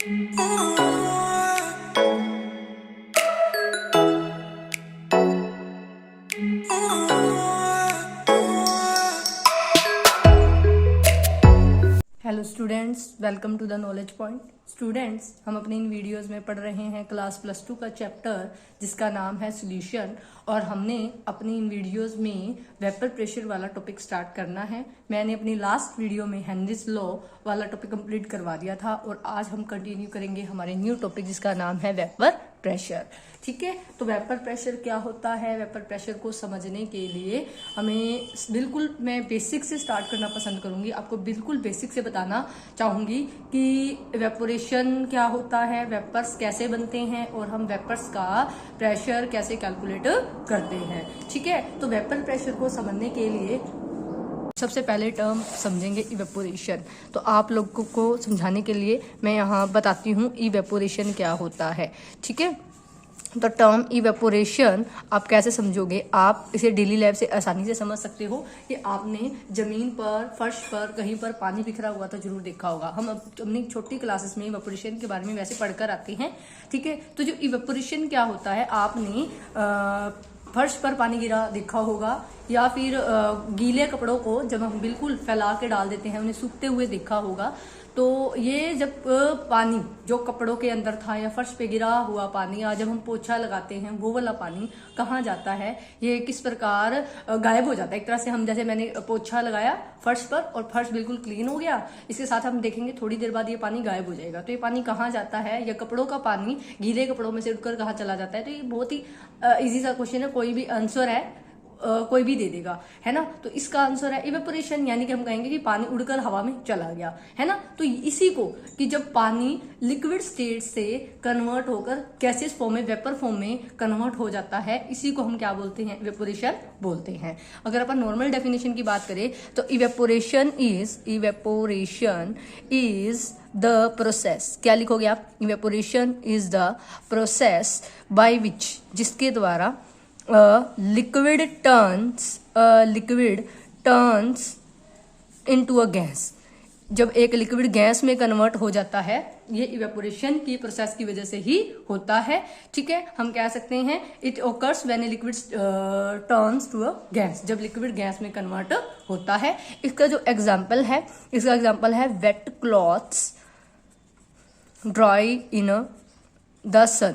Hello students, welcome to the knowledge point. Students, हम अपनी इन videos में पढ़ रहे हैं क्लास प्लस 2 का चैप्टर जिसका नाम है सॉल्यूशन, और हमने अपनी इन वीडियोस में वेपर प्रेशर वाला टॉपिक स्टार्ट करना है। मैंने अपनी लास्ट वीडियो में हेनरीज लॉ वाला टॉपिक कंप्लीट करवा दिया था और आज हम कंटिन्यू करेंगे हमारे न्यू टॉपिक जिसका नाम है वेपर प्रेशर। ठीक है, तो वेपर प्रेशर क्या होता है? वेपर प्रेशर को समझने के लिए हमें बिल्कुल, मैं बेसिक से स्टार्ट करना पसंद करूंगी। आपको बिल्कुल बेसिक से बताना चाहूंगी कि वेपोरेशन क्या होता है, वेपर्स कैसे बनते हैं और हम वेपर्स का प्रेशर कैसे कैलकुलेट करते हैं। ठीक है, तो वेपर प्रेशर को समझने के लिए सबसे पहले टर्म समझेंगे इवेपोरेशन। तो आप लोगों को समझाने के लिए मैं यहाँ बताती हूँ इवेपोरेशन क्या होता है। ठीक है, तो टर्म इवेपोरेशन आप कैसे समझोगे? आप इसे डेली लाइफ से आसानी से समझ सकते हो कि आपने जमीन पर, फर्श पर, कहीं पर पानी बिखरा हुआ तो जरूर देखा होगा। हम अपनी छोटी क्लासेस में इवेपोरेशन के बारे में वैसे पढ़कर आते हैं। ठीक है, तो जो इवेपोरेशन क्या होता है, आपने फर्श पर पानी गिरा देखा होगा, या फिर गीले कपड़ों को जब हम बिल्कुल फैला के डाल देते हैं उन्हें सूखते हुए देखा होगा। तो ये जब पानी जो कपड़ों के अंदर था या फर्श पे गिरा हुआ पानी, या जब हम पोछा लगाते हैं वो वाला पानी कहाँ जाता है, ये किस प्रकार गायब हो जाता है। एक तरह से हम, जैसे मैंने पोछा लगाया फर्श पर और फर्श बिल्कुल क्लीन हो गया, इसके साथ हम देखेंगे थोड़ी देर बाद ये पानी गायब हो जाएगा। तो ये पानी कहाँ जाता है, या कपड़ों का पानी गीले कपड़ों में से उठकर कहाँ चला जाता है? तो ये बहुत ही इजी सा क्वेश्चन है, कोई भी आंसर है कोई भी दे देगा, है ना। तो इसका आंसर है इवेपोरेशन, यानी कि हम कहेंगे कि पानी उड़कर हवा में चला गया, है ना। तो इसी को कि जब पानी लिक्विड स्टेट से कन्वर्ट होकर गैसेस फॉर्म में, वेपर फॉर्म में कन्वर्ट हो जाता है, इसी को हम क्या बोलते हैं? इवेपोरेशन बोलते हैं। अगर अपन नॉर्मल डेफिनेशन की बात करें तो इवेपोरेशन इज द प्रोसेस, क्या लिखोगे आप? Evaporation is the process by विच, जिसके द्वारा liquid turns into a gas. जब एक लिक्विड गैस में कन्वर्ट हो जाता है, ये इवेपोरेशन की प्रोसेस की वजह से ही होता है। ठीक है, हम कह सकते हैं it occurs when a liquid turns to a gas, जब लिक्विड गैस में कन्वर्ट होता है। इसका जो एग्जांपल है wet clothes dry in the sun,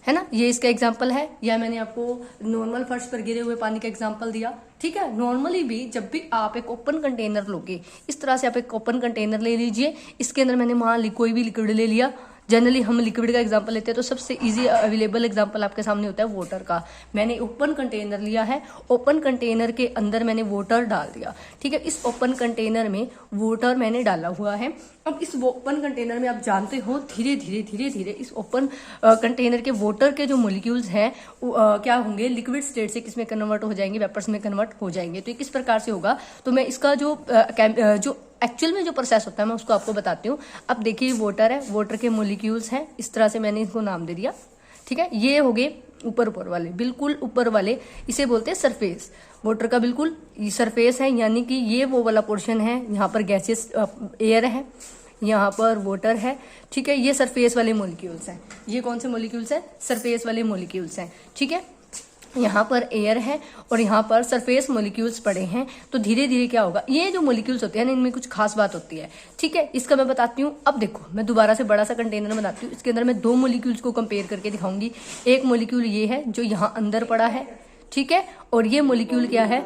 है ना, ये इसका एग्जाम्पल है। या मैंने आपको नॉर्मल फर्श पर गिरे हुए पानी का एग्जाम्पल दिया। ठीक है, नॉर्मली भी जब भी आप एक ओपन कंटेनर लोगे, इस तरह से आप एक ओपन कंटेनर ले लीजिए, इसके अंदर मैंने मान ली कोई भी लिक्विड ले लिया। जनरली हम लिक्विड का एग्जांपल लेते हैं तो सबसे इजी अवेलेबल एग्जांपल आपके सामने होता है वाटर का। मैंने ओपन कंटेनर लिया है, ओपन कंटेनर के अंदर मैंने वाटर डाल दिया। ठीक है, इस ओपन कंटेनर में वाटर मैंने डाला हुआ है। अब इस ओपन कंटेनर में आप जानते हो धीरे धीरे इस ओपन कंटेनर के वाटर के जो मॉलिक्यूल्स हैं क्या होंगे? लिक्विड स्टेट से किस में कन्वर्ट हो जाएंगे? वेपर्स में कन्वर्ट हो जाएंगे। तो ये किस प्रकार से होगा? तो मैं इसका जो एक्चुअल में जो प्रोसेस होता है मैं उसको आपको बताती हूँ। अब देखिए वाटर है, वाटर के मॉलिक्यूल्स हैं, इस तरह से मैंने इसको नाम दे दिया। ठीक है, ये हो गए ऊपर वाले, बिल्कुल ऊपर वाले, इसे बोलते हैं सरफेस। वाटर का बिल्कुल सरफेस है, यानी कि ये वो वाला पोर्शन है, यहाँ पर गैसेस एयर है, यहाँ पर वाटर है। ठीक है, ये सरफेस वाले मॉलिक्यूल्स हैं। ये कौन से मॉलिक्यूल्स हैं? सरफेस वाले मॉलिक्यूल्स हैं। ठीक है, यहाँ पर एयर है और यहाँ पर सरफेस मॉलिक्यूल्स पड़े हैं। तो धीरे धीरे क्या होगा, ये जो मॉलिक्यूल्स होते हैं ना, इनमें कुछ खास बात होती है। ठीक है, इसका मैं बताती हूँ। अब देखो, मैं दोबारा से बड़ा सा कंटेनर बनाती हूँ, इसके अंदर मैं दो मॉलिक्यूल्स को कंपेयर करके दिखाऊंगी। एक मॉलिक्यूल ये है जो यहाँ अंदर पड़ा है, ठीक है, और ये मॉलिक्यूल क्या है?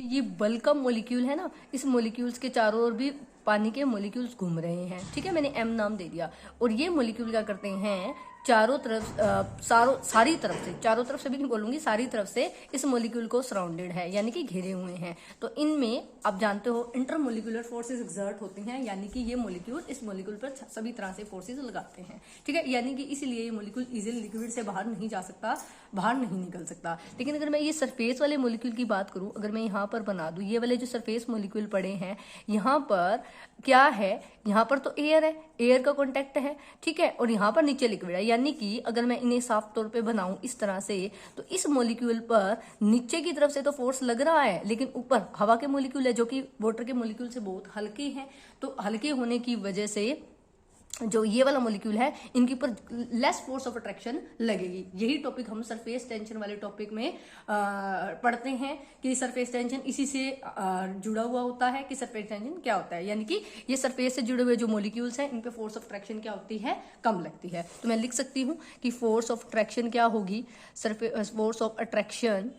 ये बल्क मॉलिक्यूल है ना, इस मॉलिक्यूल्स के चारों ओर भी पानी के मॉलिक्यूल्स घूम रहे हैं। ठीक है, मैंने एम नाम दे दिया। और ये मॉलिक्यूल क्या करते हैं? चारों तरफ सारी तरफ से, चारों तरफ से भी नहीं बोलूंगी, सारी तरफ से इस मॉलिक्यूल को सराउंडेड है, यानी कि घेरे हुए हैं। तो इनमें आप जानते हो इंटरमोलिकुलर फोर्सेस एक्सर्ट होती हैं, यानी कि ये मॉलिक्यूल इस मॉलिक्यूल पर सभी तरह से फोर्सेस लगाते हैं। ठीक है, यानी कि इसलिए ये मॉलिक्यूल इजीली लिक्विड से बाहर नहीं जा सकता, बाहर नहीं निकल सकता। लेकिन अगर मैं ये सरफेस वाले मॉलिक्यूल की बात करूं, अगर मैं यहाँ पर बना दूं, ये वाले जो सरफेस मॉलिक्यूल पड़े हैं, यहाँ पर क्या है? यहाँ पर तो एयर है, एयर का कॉन्टेक्ट है। ठीक है, और यहाँ पर नीचे लिक्विड है, यानी कि अगर मैं इन्हें साफ तौर पे बनाऊं इस तरह से, तो इस मॉलिक्यूल पर नीचे की तरफ से तो फोर्स लग रहा है, लेकिन ऊपर हवा के मॉलिक्यूल है जो कि वाटर के मॉलिक्यूल से बहुत हल्के हैं। तो हल्के होने की वजह से जो ये वाला मॉलिक्यूल है इनके ऊपर लेस फोर्स ऑफ अट्रैक्शन लगेगी। यही टॉपिक हम सरफेस टेंशन वाले टॉपिक में पढ़ते हैं कि सरफेस टेंशन इसी से जुड़ा हुआ होता है कि सरफेस टेंशन क्या होता है, यानी कि ये सरफेस से जुड़े हुए जो मॉलिक्यूल्स हैं इन पे फोर्स ऑफ अट्रैक्शन क्या होती है, कम लगती है। तो मैं लिख सकती हूँ कि फोर्स ऑफ अट्रैक्शन क्या होगी, फोर्स ऑफ अट्रैक्शन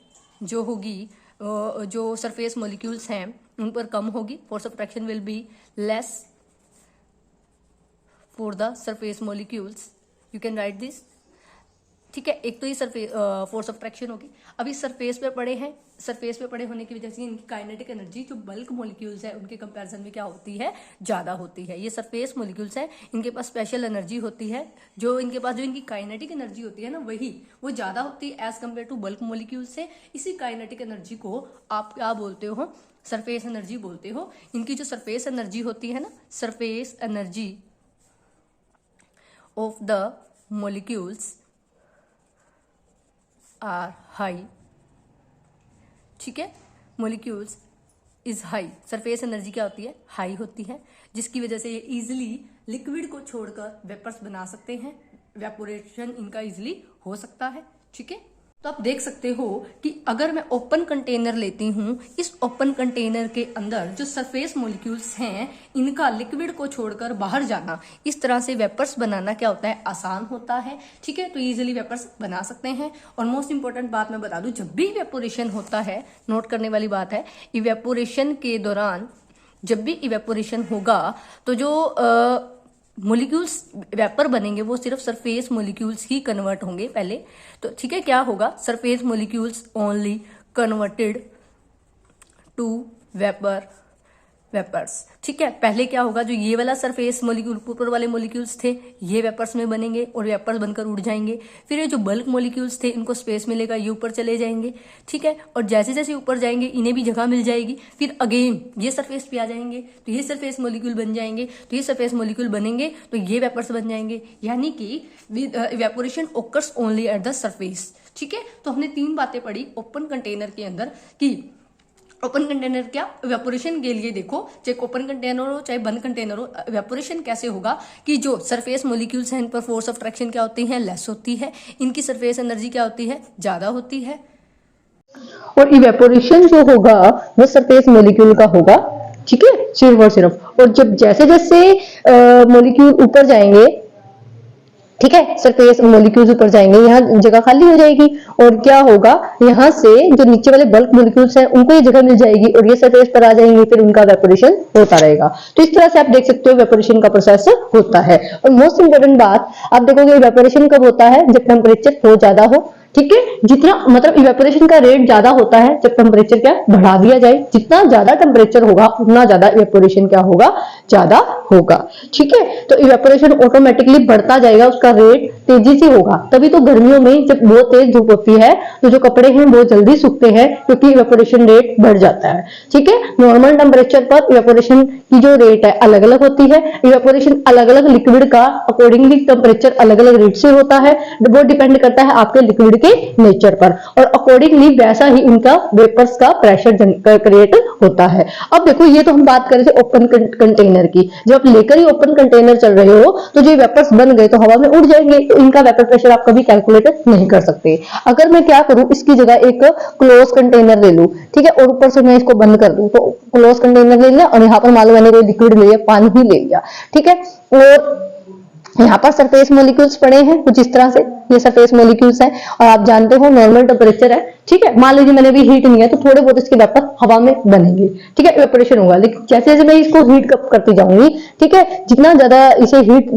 जो होगी जो सरफेस मॉलिक्यूल्स हैं उन पर कम होगी। Force of attraction will be less for the surface molecules, you can write this। ठीक है, एक तो ये सरफेस फोर्स ऑफ अट्रैक्शन होगी। अभी सरफेस पे पड़े हैं, सरफेस पे पड़े होने की वजह से इनकी काइनेटिक एनर्जी जो बल्क मॉलिक्यूल्स है उनके कंपैरिजन में क्या होती है, ज्यादा होती है। ये सरफेस मॉलिक्यूल्स है, इनके पास स्पेशल एनर्जी होती है, जो इनके पास जो इनकी काइनेटिक एनर्जी होती है ना वो ज्यादा होती है as compare to bulk molecules से। इसी काइनेटिक एनर्जी को आप क्या बोलते हो, सरफेस एनर्जी बोलते हो। इनकी जो सरफेस एनर्जी होती है ना, surface energy of the molecules are high। ठीक है, molecules is high, surface energy क्या होती है, हाई होती है, जिसकी वजह से ये इजिली लिक्विड को छोड़कर वेपर्स बना सकते हैं, वेपोरेशन इनका इजिली हो सकता है। ठीक है, तो आप देख सकते हो कि अगर मैं ओपन कंटेनर लेती हूं, इस ओपन कंटेनर के अंदर जो सरफेस मॉलिक्यूल्स हैं इनका लिक्विड को छोड़कर बाहर जाना, इस तरह से वेपर्स बनाना क्या होता है, आसान होता है। ठीक है, तो इजीली वेपर्स बना सकते हैं। और मोस्ट इंपॉर्टेंट बात मैं बता दूं, जब भी इवेपोरेशन होता है, नोट करने वाली बात है, इवेपोरेशन के दौरान जब भी इवेपोरेशन होगा तो जो मॉलिक्यूल्स वेपर बनेंगे वो सिर्फ सरफेस मॉलिक्यूल्स ही कन्वर्ट होंगे पहले। तो ठीक है, क्या होगा, surface molecules only converted to vapours. ठीक है, पहले क्या होगा, जो ये वाला सरफेस मॉलिक्यूल ऊपर वाले मॉलिक्यूल्स थे ये वेपर्स में बनेंगे और वेपर्स बनकर उड़ जाएंगे। फिर ये जो बल्क मॉलिक्यूल्स थे इनको स्पेस मिलेगा, ये ऊपर चले जाएंगे। ठीक है, और जैसे जैसे ऊपर जाएंगे इन्हें भी जगह मिल जाएगी, फिर अगेन ये सरफेस पे आ जाएंगे तो ये सरफेस मॉलिक्यूल बन जाएंगे, तो ये सरफेस मॉलिक्यूल बनेंगे तो ये वेपर्स बन जाएंगे, यानी कि evaporation occurs only at the surface. ठीक है, तो हमने 3 बातें पढ़ी ओपन कंटेनर के अंदर कि ओपन कंटेनर क्या, इवेपोरेशन के लिए देखो, चाहे ओपन कंटेनर हो चाहे बंद कंटेनर हो, इवेपोरेशन कैसे होगा कि जो सरफेस मॉलिक्यूल्स हैं इन पर फोर्स ऑफ अट्रैक्शन क्या होती है, लेस होती है, इनकी सरफेस एनर्जी क्या होती है, ज्यादा होती है। और इवेपोरेशन जो होगा वो सरफेस मॉलिक्यूल का होगा। ठीक है, सिर्फ और सिर्फ। और जब जैसे जैसे मॉलिक्यूल ऊपर जाएंगे, ठीक है, सरफेस मॉलिक्यूल्स ऊपर जाएंगे, यहाँ जगह खाली हो जाएगी और क्या होगा, यहाँ से जो नीचे वाले बल्क मॉलिक्यूल्स हैं उनको ये जगह मिल जाएगी और ये सरफेस पर आ जाएंगे, फिर उनका वेपोरेशन होता रहेगा। तो इस तरह से आप देख सकते हो वेपोरेशन का प्रोसेस होता है। और मोस्ट इंपोर्टेंट बात आप देखोगे, वेपोरेशन कब होता है, जब टेम्परेचर बहुत ज्यादा हो। ठीक है, जितना मतलब इवेपोरेशन का रेट ज्यादा होता है जब टेम्परेचर क्या बढ़ा दिया जाए, जितना ज्यादा टेम्परेचर होगा उतना ज्यादा इवेपोरेशन क्या होगा, ज्यादा होगा। ठीक है, तो इवेपोरेशन ऑटोमेटिकली बढ़ता जाएगा, उसका रेट तेजी से होगा। तभी तो गर्मियों में जब बहुत तेज धूप होती है तो जो कपड़े हैं वो जल्दी सूखते हैं, क्योंकि इवेपोरेशन रेट बढ़ जाता है। ठीक है, नॉर्मल टेम्परेचर पर इवेपोरेशन की जो रेट है अलग अलग होती है। इवेपोरेशन अलग अलग लिक्विड का अकॉर्डिंगली टेम्परेचर अलग अलग रेट से होता है, वो डिपेंड करता है आपके लिक्विड के नेचर पर, और अकॉर्डिंगली वैसा ही उनका वेपर्स का प्रेशर क्रिएट होता है। अब देखो, ये तो हम बात कर रहे थे ओपन कंटेनर की। जब आप लेकर ही ओपन कंटेनर चल रहे हो तो जो वेपर्स बन गए तो हवा में उड़ जाएंगे, तो इनका वेपर प्रेशर आप कभी कैलकुलेट नहीं कर सकते। अगर मैं क्या करूं, इसकी जगह एक क्लोज कंटेनर ले लूं, ठीक है, और ऊपर से मैं इसको बंद कर दूं, तो क्लोज कंटेनर ले लिया और यहाँ पर मान लो मैंने कोई लिक्विड ले लिया, पानी ही ले लिया। ठीक है, और यहाँ पर सरफेस मॉलिक्यूल्स पड़े हैं कुछ इस तरह से, ये सरफेस मॉलिक्यूल्स हैं और आप जानते हो नॉर्मल टेम्परेचर है। ठीक है, मान लीजिए मैंने भी हीट नहीं है तो थोड़े बहुत इसके वेपर हवा में बनेंगे। ठीक है, इवेपोरेशन होगा, लेकिन जैसे जैसे मैं इसको हीट करती जाऊंगी, ठीक है, जितना ज्यादा इसे हीट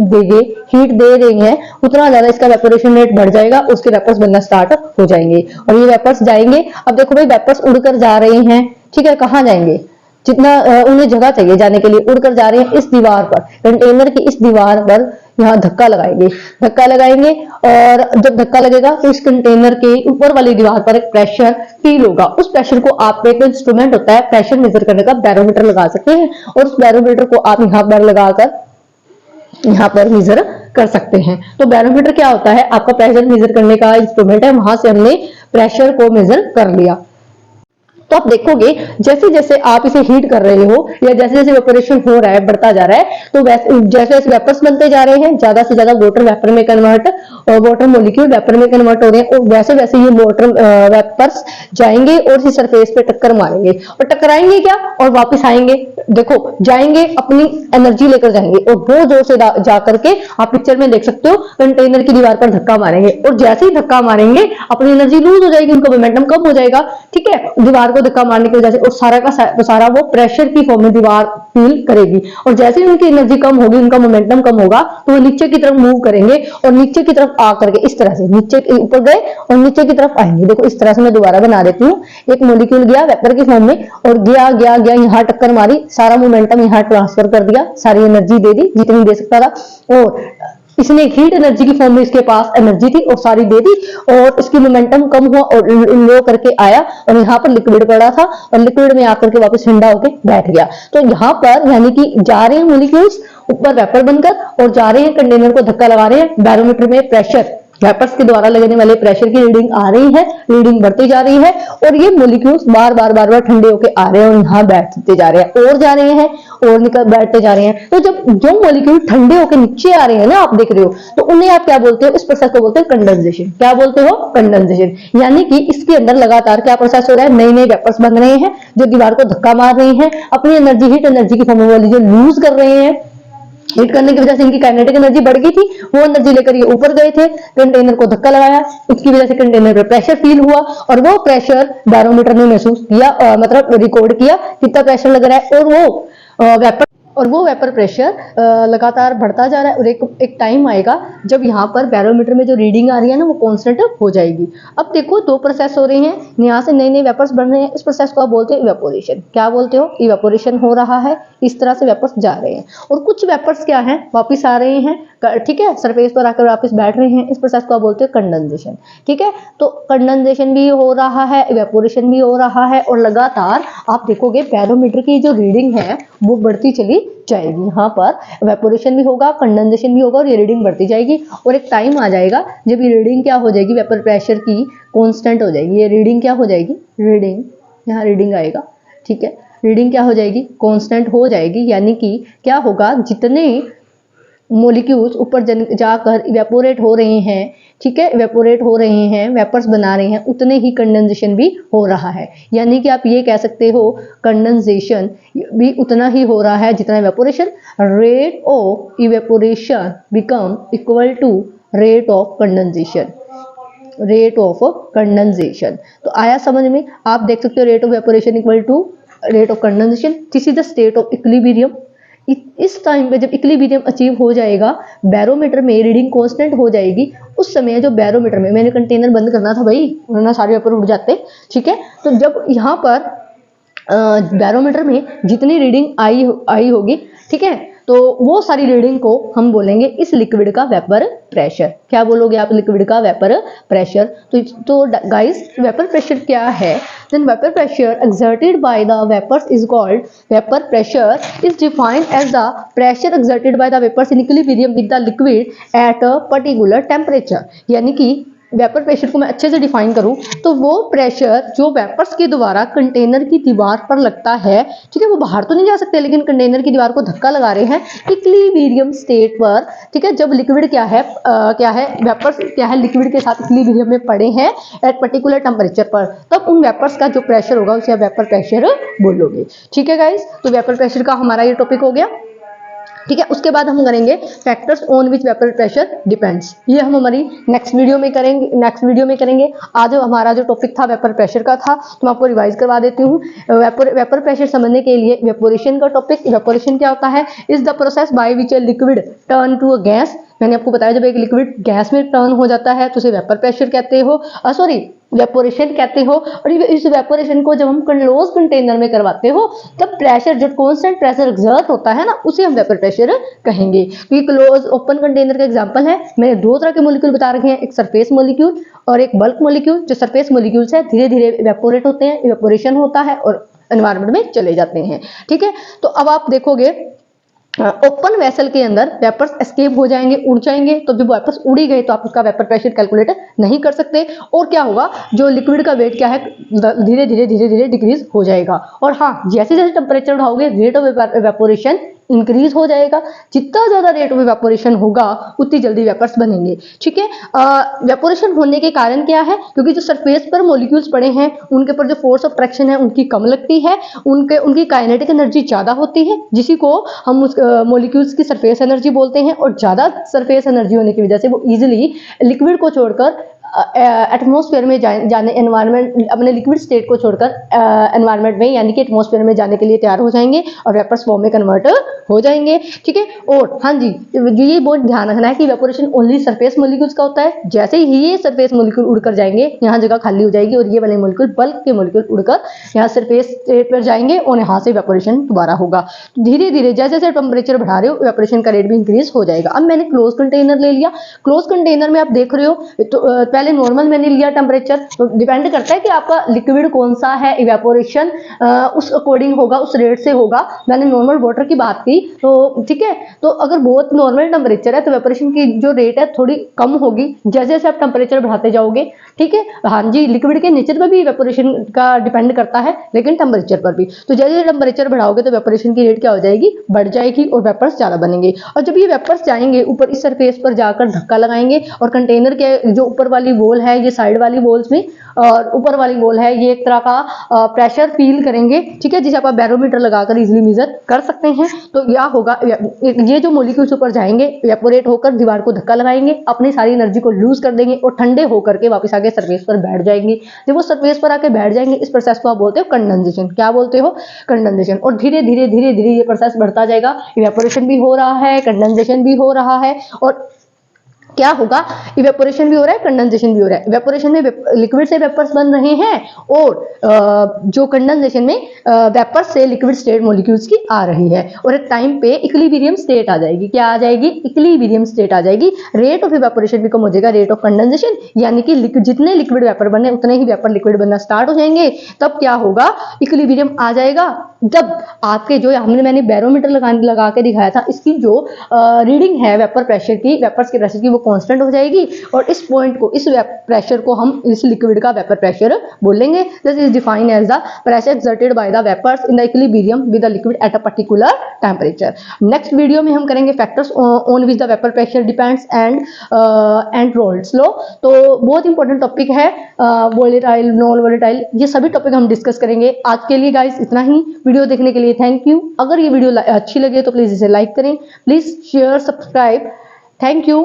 दे रही है उतना ज्यादा इसका वेपोरेशन रेट बढ़ जाएगा, उसके वेपर्स बनना स्टार्ट हो जाएंगे और ये वेपर्स जाएंगे। अब देखो भाई, वेपर्स उड़कर जा रहे हैं, ठीक है, कहाँ जाएंगे, जितना उन्हें जगह चाहिए जाने के लिए, उड़कर जा रहे हैं इस दीवार पर, कंटेनर की इस दीवार पर यहाँ धक्का लगाएंगे और जब धक्का लगेगा तो इस कंटेनर के ऊपर वाली दीवार पर एक प्रेशर फील होगा। उस प्रेशर को आप एक इंस्ट्रूमेंट होता है प्रेशर मेजर करने का, बैरोमीटर लगा सकते हैं और उस बैरोमीटर को आप यहाँ पर लगाकर यहाँ पर मेजर कर सकते हैं। तो बैरोमीटर क्या होता है, आपका प्रेशर मेजर करने का इंस्ट्रूमेंट है, वहां से हमने प्रेशर को मेजर कर लिया। तो आप देखोगे जैसे जैसे आप इसे हीट कर रहे हो या जैसे जैसे वेपोरेशन हो रहा है, बढ़ता जा रहा है, तो वैसे जैसे जैसे वेपर्स बनते जा रहे हैं, ज्यादा से ज्यादा वाटर वेपर में कन्वर्ट और वाटर मोलिक्यूल वेपर में कन्वर्ट हो रहे हैं, और वैसे वैसे ये वाटर वेपर्स जाएंगे और इसी सरफेस पे टक्कर मारेंगे और टकराएंगे क्या और वापस आएंगे। देखो जाएंगे, अपनी एनर्जी लेकर जाएंगे और बहुत जोर से जा करके आप पिक्चर में देख सकते हो कंटेनर की दीवार पर धक्का मारेंगे, और जैसे ही धक्का मारेंगे अपनी एनर्जी लूज हो जाएगी, उनका मोमेंटम कम हो जाएगा। ठीक है, दीवार को धक्का मारने की वजह से, और सारा का सारा वो प्रेशर की फॉर्म में दीवार फील करेगी, और जैसे ही उनकी एनर्जी कम होगी, उनका मोमेंटम कम होगा, तो वो नीचे की तरफ मूव करेंगे और नीचे की तरफ आ करके इस तरह से नीचे ऊपर गए और नीचे की तरफ आएंगे। देखो इस तरह से मैं दोबारा बना देती हूँ। एक मॉलिक्यूल गया वेपर की फॉर्म में और गया गया गया, यहाँ टक्कर मारी, सारा मोमेंटम यहाँ ट्रांसफर कर दिया, सारी एनर्जी दे दी जितनी दे सकता था, और इसने हीट एनर्जी की फॉर्म में इसके पास एनर्जी थी और सारी दे दी, और इसकी मोमेंटम कम हुआ और लो करके आया, और यहाँ पर लिक्विड पड़ा था और लिक्विड में आकर के वापस ठंडा होकर बैठ गया। तो यहाँ पर यानी कि जा रहे हैं मॉलिक्यूल्स ऊपर वेपर बनकर और जा रहे हैं, कंटेनर को धक्का लगा रहे हैं, बैरोमीटर में प्रेशर, वेपर्स के द्वारा लगने वाले प्रेशर की रीडिंग आ रही है, रीडिंग बढ़ती जा रही है, और ये मॉलिक्यूल्स बार बार ठंडे होके आ रहे हैं और यहाँ बैठते जा रहे हैं और जा रहे हैं और निकल बैठते जा रहे हैं। तो जब जो मॉलिक्यूल ठंडे होकर नीचे आ रहे हैं ना, आप देख रहे हो, तो उन्हें आप क्या बोलते हो, इस प्रोसेस को बोलते हैं कंडेंसेशन। क्या बोलते हो, कंडेंसेशन। यानी कि इसके अंदर लगातार क्या प्रोसेस हो रहा है, नए नए वेपर्स बन रहे हैं जो दीवार को धक्का मार रहे हैं, अपनी एनर्जी हीट एनर्जी की फॉर्म वाली जो लूज कर रहे हैं, हीट करने की वजह से इनकी काइनेटिक एनर्जी बढ़ गई थी, वो एनर्जी लेकर ये ऊपर गए थे, कंटेनर को धक्का लगाया, उसकी वजह से कंटेनर पे प्रेशर फील हुआ, और वो प्रेशर बैरोमीटर ने महसूस किया, मतलब रिकॉर्ड किया कितना प्रेशर लग रहा है, और वो वेपर प्रेशर लगातार बढ़ता जा रहा है, और एक टाइम आएगा जब यहाँ पर बैरोमीटर में जो रीडिंग आ रही है ना, वो कांस्टेंट हो जाएगी। अब देखो दो प्रोसेस हो रहे हैं, यहाँ से नए नए वेपर्स बन रहे हैं, इस प्रोसेस को आप बोलते हो इवेपोरेशन। क्या बोलते हो, इवेपोरेशन हो रहा है, इस तरह से वेपर्स जा रहे हैं, और कुछ वेपर्स क्या है, वापिस आ रहे हैं, ठीक है, सरफेस पर आकर वापस बैठ रहे हैं, इस प्रोसेस को आप बोलते हो कंडेंसेशन। ठीक है, तो कंडेंसेशन भी हो रहा है, इवेपोरेशन भी हो रहा है, और लगातार आप देखोगे बैरोमीटर की जो रीडिंग है वो बढ़ती चली जाएगी। यहाँ पर इवेपोरेशन भी होगा, कंडेंसेशन भी होगा, और ये रीडिंग बढ़ती जाएगी, और एक टाइम आ जाएगा जब ये रीडिंग क्या हो जाएगी, वेपर प्रेशर की कांस्टेंट हो जाएगी। ये रीडिंग क्या हो जाएगी, रीडिंग, यहाँ रीडिंग आएगा, ठीक है, रीडिंग क्या हो जाएगी, कांस्टेंट हो जाएगी। यानी कि क्या होगा, जितने मॉलिक्यूल्स ऊपर जाकर इवेपोरेट हो रहे हैं, ठीक है, इवेपोरेट हो रहे हैं, वेपर्स बना रहे हैं, उतने ही कंडेंसेशन भी हो रहा है। यानी कि आप ये कह सकते हो कंडेंसेशन भी उतना ही हो रहा है जितना evaporation. Rate of evaporation become equal to rate of condensation, rate of condensation. तो आया समझ में, आप देख सकते हो rate of evaporation equal to rate of condensation. This is the state of equilibrium. इस टाइम पे जब इक्विलिब्रियम अचीव हो जाएगा, बैरोमीटर में रीडिंग कांस्टेंट हो जाएगी, उस समय जो बैरोमीटर में, मैंने कंटेनर बंद करना था भाई, वरना सारे वेपर उड़ जाते, ठीक है। तो जब यहाँ पर बैरोमीटर में जितनी रीडिंग आई होगी, ठीक है, तो वो सारी रीडिंग को हम बोलेंगे इस लिक्विड का वेपर प्रेशर। क्या बोलोगे आप, लिक्विड का वेपर प्रेशर। तो गाइस वेपर प्रेशर क्या है, then vapor pressure exerted by the vapors is called vapor pressure is defined as the pressure exerted by the vapors in equilibrium with the liquid at a particular temperature। यानी कि vapour pressure को मैं अच्छे से define करूं तो वो pressure जो वेपर्स के द्वारा कंटेनर की दीवार पर लगता है, ठीक है, वो बाहर तो नहीं जा सकते लेकिन कंटेनर की दीवार को धक्का लगा रहे हैं इक्विलिब्रियम स्टेट पर, ठीक है। जब लिक्विड क्या है वेपर्स क्या है, लिक्विड के साथ इक्विलिब्रियम में पड़े हैं एट पर्टिकुलर टेम्परेचर पर, तब उन वेपर्स का जो प्रेशर होगा उसे आप वेपर प्रेशर बोलोगे, ठीक है गाइस। तो वेपर प्रेशर का हमारा ये टॉपिक हो गया, ठीक है। उसके बाद हम करेंगे factors on which vapour pressure depends, ये हम हमारी नेक्स्ट वीडियो में करेंगे। आज हमारा जो टॉपिक था वेपर प्रेशर का था, तो मैं आपको रिवाइज करवा देती हूँ। वेपर प्रेशर समझने के लिए इवेपोरेशन का टॉपिक, इवेपोरेशन क्या होता है, is the process by which a liquid turn to a gas. मैंने आपको बताया जब एक लिक्विड गैस में टर्न हो जाता है तो उसे वेपर प्रेशर कहते हो, वेपोरेशन कहते हो। और इस वेपोरेशन को जब हम क्लोज कंटेनर में करवाते हो तब प्रेशर, जो कांस्टेंट प्रेशर एक्सर्ट होता है ना, उसे हम वेपर प्रेशर कहेंगे। तो ये क्लोज ओपन कंटेनर का एग्जांपल है। मैंने दो तरह के मॉलिक्यूल बता रखे हैं, एक सरफेस मॉलिक्यूल और एक बल्क मॉलिक्यूल। जो सरफेस मॉलिक्यूल्स है धीरे धीरे इवेपोरेट होते हैं, इवेपोरेशन होता है और एनवायरनमेंट में चले जाते हैं, ठीक है। तो अब आप देखोगे ओपन वेसल के अंदर वेपर्स एस्केप हो जाएंगे, उड़ जाएंगे। तो जब वेपर्स उड़ ही गए तो आप उसका वेपर प्रेशर कैलकुलेट नहीं कर सकते। और क्या होगा, जो लिक्विड का वेट क्या है धीरे धीरे डिक्रीज हो जाएगा। और हाँ, जैसे जैसे टेम्परेचर बढ़ाओगे रेट ऑफ इवेपोरेशन इंक्रीज हो जाएगा। जितना ज्यादा रेट ऑफ इवेपोरेशन होगा उतनी जल्दी वेपर्स बनेंगे। ठीक है, वेपोरेशन होने के कारण क्या है, क्योंकि जो सरफेस पर मॉलिक्यूल्स पड़े हैं उनके ऊपर जो फोर्स ऑफ ट्रैक्शन है उनकी कम लगती है, उनकी काइनेटिक एनर्जी ज्यादा होती है, जिसी को हम उस मॉलिक्यूल्स की सरफेस एनर्जी बोलते हैं। और ज्यादा सरफेस एनर्जी होने की वजह से वो इजिली लिक्विड को छोड़कर एटमॉस्फेयर में जाने एनवायरनमेंट अपने लिक्विड स्टेट को छोड़कर एनवायरनमेंट में यानी कि एटमॉस्फेयर में जाने के लिए तैयार हो जाएंगे और वेपर्स फॉर्म में कन्वर्ट हो जाएंगे। ठीक है, और हाँ जी, ये बहुत ध्यान रखना है कि इवेपोरेशन ओनली सरफेस मॉलिक्यूल्स का होता है। जैसे ही ये सरफेस मॉलिक्यूल उड़कर जाएंगे यहाँ जगह खाली हो जाएगी और ये वाले मॉलिक्यूल बल्क के मॉलिक्यूल उड़कर यहाँ सरफेस स्टेट पर जाएंगे और यहाँ से इवेपोरेशन दोबारा होगा। धीरे धीरे जैसे जैसे टेम्परेचर बढ़ा रहे हो इवेपोरेशन का रेट भी इंक्रीज हो जाएगा। अब मैंने क्लोज कंटेनर ले लिया। क्लोज कंटेनर में आप देख रहे हो तो पहले नॉर्मल मैंने लिया टेम्परेचर, तो डिपेंड करता है कि आपका लिक्विड कौन सा है, इवेपोरेशन उस अकॉर्डिंग होगा, उस रेट से होगा। मैंने नॉर्मल वाटर की बात की तो ठीक है, तो अगर बहुत नॉर्मल टेम्परेचर है तो इवेपोरेशन की जो रेट है थोड़ी कम होगी जैसे जैसे आप टेम्परेचर बढ़ाते जाओगे। ठीक है, हाँ जी, लिक्विड के नेचर पर भी इवेपोरेशन का डिपेंड करता है लेकिन टेम्परेचर पर भी। तो जैसे जैसे टेम्परेचर बढ़ाओगे तो इवेपोरेशन की रेट क्या हो जाएगी, बढ़ जाएगी और वेपर्स ज्यादा बनेंगे। और जब ये वेपर्स जाएंगे ऊपर इस सरफेस पर जाकर धक्का लगाएंगे और कंटेनर के जो ऊपर वाली वॉल है, ये साइड वाली वॉल्स में और ऊपर वाली वॉल है, ये एक तरह का प्रेशर फील करेंगे। ठीक है, जिसे आप बैरोमीटर लगाकर इजीली मेजर कर सकते हैं। तो क्या होगा, ये जो मॉलिक्यूल्स ऊपर जाएंगे इवेपोरेट होकर दीवार को धक्का लगाएंगे, अपनी सारी एनर्जी को लूज कर देंगे और ठंडे होकर के वापस आके सरफेस पर बैठ जाएंगे। जब वो सरफेस पर आके बैठ जाएंगे इस प्रोसेस को आप बोलते हो कंडेंसेशन। क्या बोलते हो, कंडेंसेशन। और धीरे धीरे ये प्रोसेस बढ़ता जाएगा, इवेपोरेशन भी हो रहा है, कंडेंसेशन भी हो रहा है। और क्या होगा, इवेपोरेशन भी हो रहा है, कंडेंसेशन भी हो रहा है। इवेपोरेशन में लिक्विड से वेपर्स बन रहे हैं और जो कंडेंसेशन में वेपर से लिक्विड स्टेट मॉलिक्यूल्स की आ रही है। और एक टाइम पे इक्विलिब्रियम स्टेट आ जाएगी। क्या आ जाएगी, इक्विलिब्रियम स्टेट आ जाएगी। रेट ऑफ इवेपोरेशन भी कम हो जाएगा, रेट ऑफ कंडेंसेशन, यानी कि जितने लिक्विड वेपर बने उतने ही वेपर लिक्विड बनना स्टार्ट हो जाएंगे। तब क्या होगा, इक्विलिब्रियम आ जाएगा। जब आपके जो मैंने बैरोमीटर लगा के दिखाया था, इसकी जो रीडिंग है वेपर प्रेशर की, वेपर्स के प्रेशर की, वो कांस्टेंट हो जाएगी। और इस पॉइंट को, इस प्रेशर को हम इस लिक्विड का वेपर प्रेशर बोलेंगे। This is defined as the pressure exerted by the vapours in the equilibrium with the liquid at a particular temperature. Next video में हम करेंगे factors on which the vapour pressure depends and Raoult's law. तो बहुत important topic है, volatile, non volatile, ये सभी topic हम discuss करेंगे। आज के लिए गाइस इतना ही। वीडियो देखने के लिए थैंक यू। अगर ये वीडियो अच्छी लगे तो प्लीज इसे लाइक करें, please share, subscribe. Thank you.